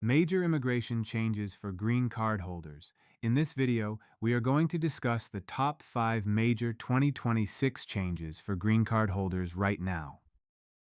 Major immigration changes for green card holders. In this video, we are going to discuss the top 5 major 2026 changes for green card holders right now.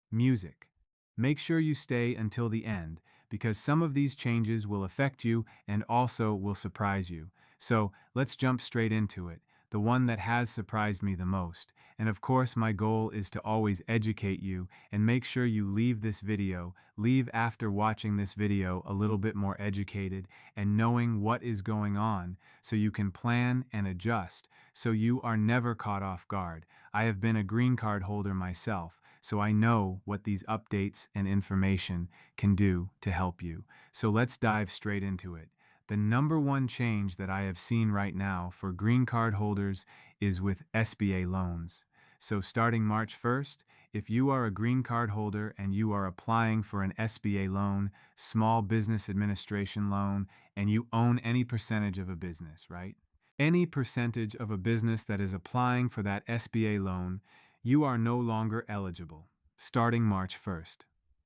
Music. Make sure you stay until the end because some of these changes will affect you and also will surprise you. So let's jump straight into it. The one that has surprised me the most. And of course, my goal is to always educate you and make sure you leave after watching this video a little bit more educated and knowing what is going on so you can plan and adjust so you are never caught off guard. I have been a green card holder myself, so I know what these updates and information can do to help you. So let's dive straight into it. The number one change that I have seen right now for green card holders is with SBA loans. So starting March 1st, if you are a green card holder and you are applying for an SBA loan, Small Business Administration loan, and you own any percentage of a business, right? Any percentage of a business that is applying for that SBA loan, you are no longer eligible, starting March 1st.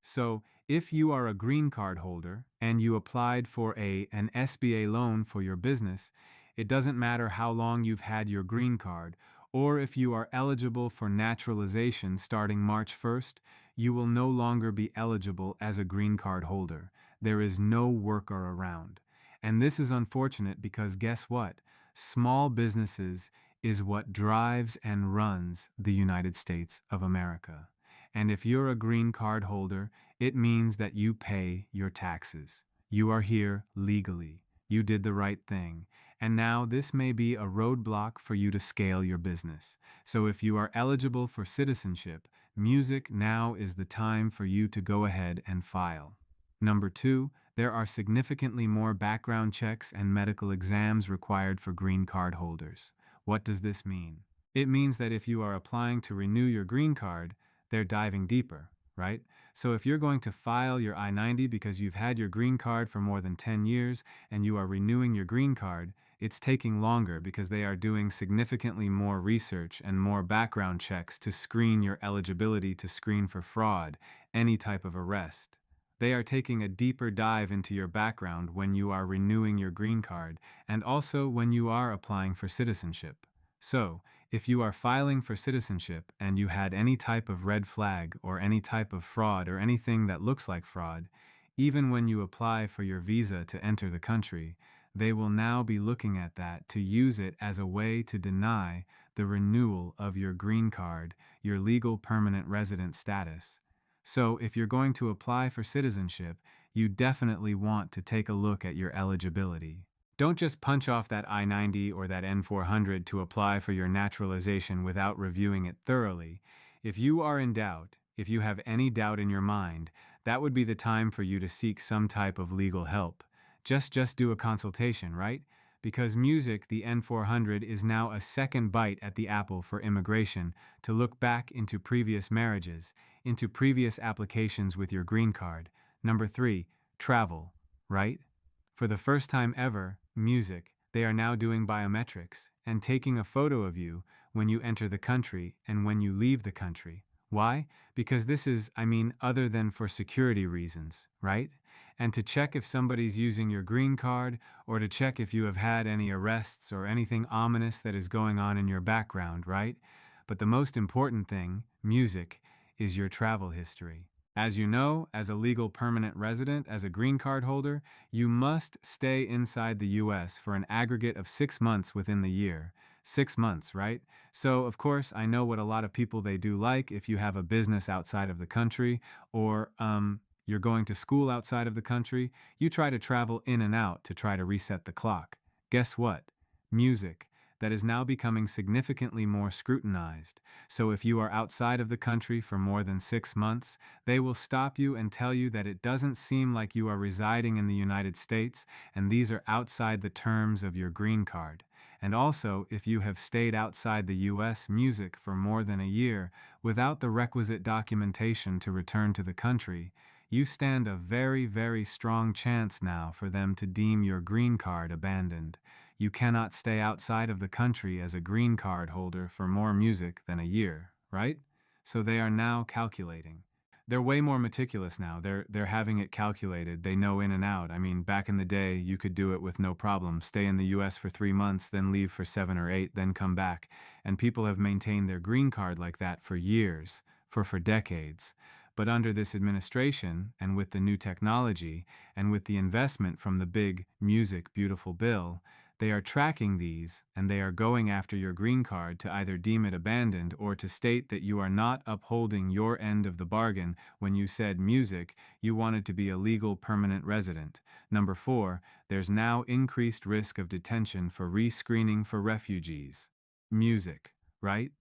So, if you are a green card holder and you applied for an SBA loan for your business, it doesn't matter how long you've had your green card, or if you are eligible for naturalization starting March 1st, you will no longer be eligible as a green card holder. There is no workaround. And this is unfortunate because guess what? Small businesses is what drives and runs the United States of America. And if you're a green card holder, it means that you pay your taxes. You are here legally. You did the right thing. And now this may be a roadblock for you to scale your business. So if you are eligible for citizenship, music now is the time for you to go ahead and file. Number 2, there are significantly more background checks and medical exams required for green card holders. What does this mean? It means that if you are applying to renew your green card, they're diving deeper, right? So if you're going to file your I-90 because you've had your green card for more than 10 years and you are renewing your green card, it's taking longer because they are doing significantly more research and more background checks to screen your eligibility to screen for fraud, any type of arrest. They are taking a deeper dive into your background when you are renewing your green card and also when you are applying for citizenship. So, if you are filing for citizenship and you had any type of red flag or any type of fraud or anything that looks like fraud, even when you apply for your visa to enter the country, they will now be looking at that to use it as a way to deny the renewal of your green card, your legal permanent resident status. So, if you're going to apply for citizenship, you definitely want to take a look at your eligibility. Don't just punch off that I-90 or that N-400 to apply for your naturalization without reviewing it thoroughly. If you are in doubt, if you have any doubt in your mind, that would be the time for you to seek some type of legal help. Just do a consultation, right? Because music, the N-400, is now a second bite at the apple for immigration to look back into previous marriages, into previous applications with your green card. Number 3, travel, right? For the first time ever, music, they are now doing biometrics and taking a photo of you when you enter the country and when you leave the country. Why? Because this is, other than for security reasons, right? And to check if somebody's using your green card or to check if you have had any arrests or anything ominous that is going on in your background, right? But the most important thing, music, is your travel history. As you know, as a legal permanent resident, as a green card holder, you must stay inside the US for an aggregate of 6 months within the year. 6 months, right? So, of course, I know what a lot of people they do like if you have a business outside of the country or you're going to school outside of the country, you try to travel in and out to try to reset the clock. Guess what? Music. That is now becoming significantly more scrutinized. So if you are outside of the country for more than 6 months, they will stop you and tell you that it doesn't seem like you are residing in the United States, and these are outside the terms of your green card. And also, if you have stayed outside the US music for more than a year without the requisite documentation to return to the country, you stand a very, very strong chance now for them to deem your green card abandoned. You cannot stay outside of the country as a green card holder for more music than a year, right? So they are now calculating. They're way more meticulous now. They're having it calculated. They know in and out. I mean, back in the day, you could do it with no problem. Stay in the US for 3 months, then leave for 7 or 8, then come back. And people have maintained their green card like that for years, for decades. But under this administration, and with the new technology, and with the investment from the big music beautiful bill, they are tracking these, and they are going after your green card to either deem it abandoned or to state that you are not upholding your end of the bargain when you said music, you wanted to be a legal permanent resident. Number 4, there's now increased risk of detention for rescreening for refugees. Music, right?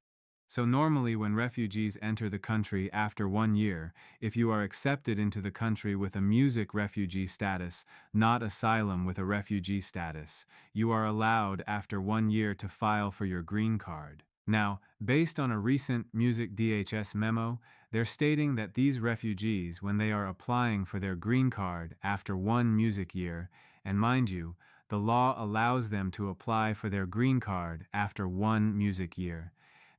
So normally when refugees enter the country after 1 year, if you are accepted into the country with a music refugee status, not asylum with a refugee status, you are allowed after 1 year to file for your green card. Now, based on a recent music DHS memo, they're stating that these refugees, when they are applying for their green card after 1 music year, and mind you, the law allows them to apply for their green card after 1 music year.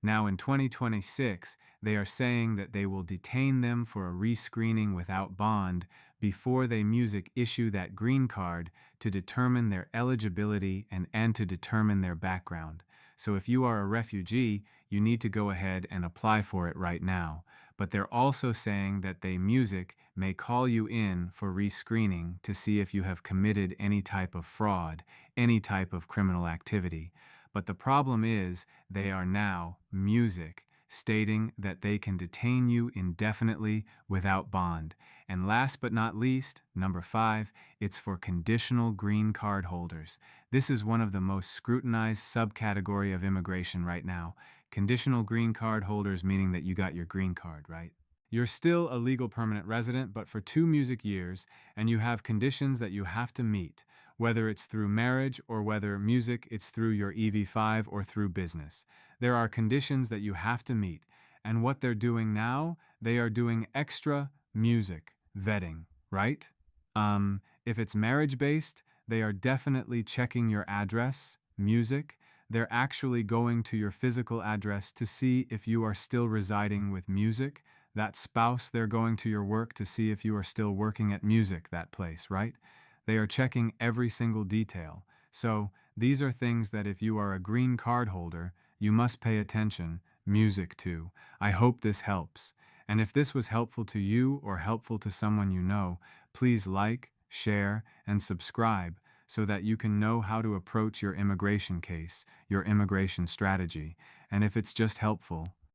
Now in 2026, they are saying that they will detain them for a rescreening without bond before they music issue that green card to determine their eligibility and to determine their background. So if you are a refugee, you need to go ahead and apply for it right now. But they're also saying that they music may call you in for rescreening to see if you have committed any type of fraud, any type of criminal activity. But the problem is, they are now music, stating that they can detain you indefinitely without bond. And last but not least, number 5, it's for conditional green card holders. This is one of the most scrutinized subcategory of immigration right now. Conditional green card holders meaning that you got your green card, right? You're still a legal permanent resident, but for 2 music years, and you have conditions that you have to meet, whether it's through marriage or whether music it's through your EV5 or through business. There are conditions that you have to meet, and what they're doing now, they are doing extra music vetting, right? If it's marriage based, they are definitely checking your address, music. They're actually going to your physical address to see if you are still residing with music. That spouse, they're going to your work to see if you are still working at music, that place, right? They are checking every single detail. So, these are things that if you are a green card holder, you must pay attention, music to. I hope this helps. And if this was helpful to you or helpful to someone you know, please like, share, and subscribe so that you can know how to approach your immigration case, your immigration strategy. And if it's just helpful,